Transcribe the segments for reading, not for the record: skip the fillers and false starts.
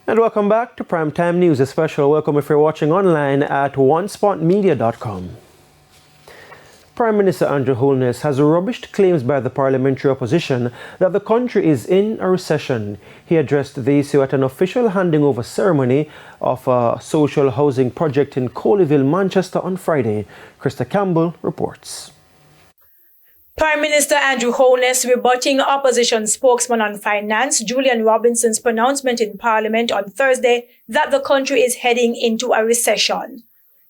And welcome back to Primetime News. A special welcome if you're watching online at onespotmedia.com. Prime Minister Andrew Holness has rubbished claims by the parliamentary opposition that the country is in a recession. He addressed the issue at an official handing over ceremony of a social housing project in Colleyville, Manchester on Friday. Krista Campbell reports. Prime Minister Andrew Holness rebutting opposition spokesman on finance Julian Robinson's pronouncement in Parliament on Thursday that the country is heading into a recession.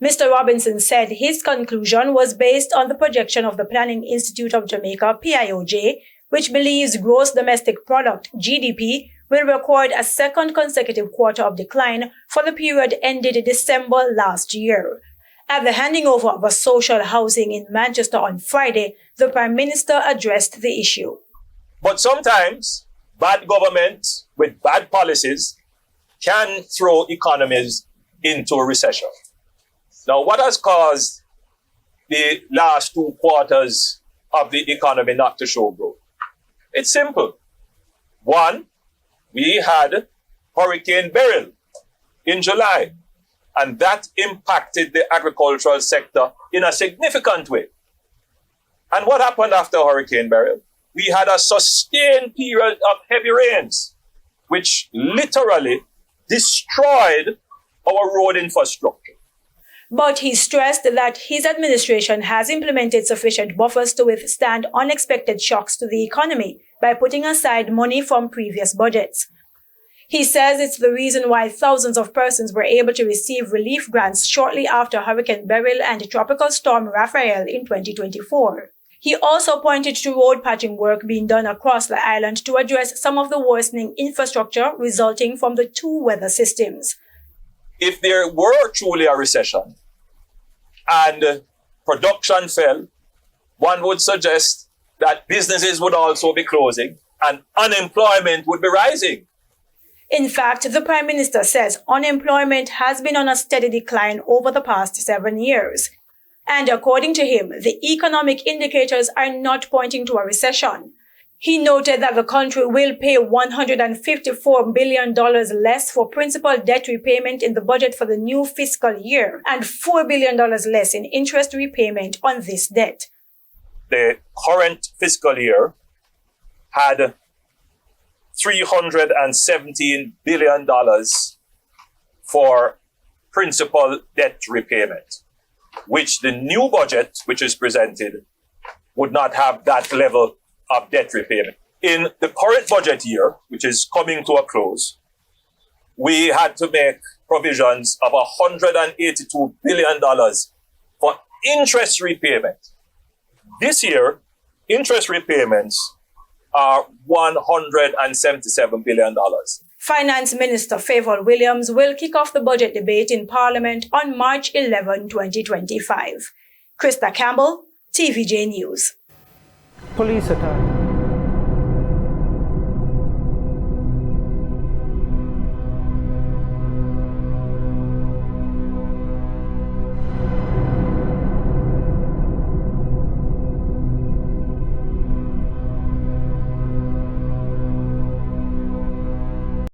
Mr. Robinson said his conclusion was based on the projection of the Planning Institute of Jamaica, PIOJ, which believes gross domestic product, GDP, will record a second consecutive quarter of decline for the period ended December last year. At the handing over of a social housing in Manchester on Friday, the Prime Minister addressed the issue. But sometimes bad government with bad policies can throw economies into a recession. Now, what has caused the last 2 quarters of the economy not to show growth? It's simple. One, we had Hurricane Beryl in July, and that impacted the agricultural sector in a significant way. And what happened after Hurricane Beryl? We had a sustained period of heavy rains, which literally destroyed our road infrastructure. But he stressed that his administration has implemented sufficient buffers to withstand unexpected shocks to the economy by putting aside money from previous budgets. He says it's the reason why thousands of persons were able to receive relief grants shortly after Hurricane Beryl and Tropical Storm Raphael in 2024. He also pointed to road patching work being done across the island to address some of the worsening infrastructure resulting from the 2 weather systems. If there were truly a recession and production fell, one would suggest that businesses would also be closing and unemployment would be rising. In fact, the Prime Minister says unemployment has been on a steady decline over the past 7 years. And according to him, the economic indicators are not pointing to a recession. He noted that the country will pay $154 billion less for principal debt repayment in the budget for the new fiscal year and $4 billion less in interest repayment on this debt. The current fiscal year had $317 billion for principal debt repayment, which the new budget, which is presented, would not have that level of debt repayment. In the current budget year, which is coming to a close, we had to make provisions of $182 billion for interest repayment. This year, interest repayments are $177 billion. Finance Minister Favour Williams will kick off the budget debate in Parliament on March 11, 2025. Krista Campbell, TVJ News. Police attack.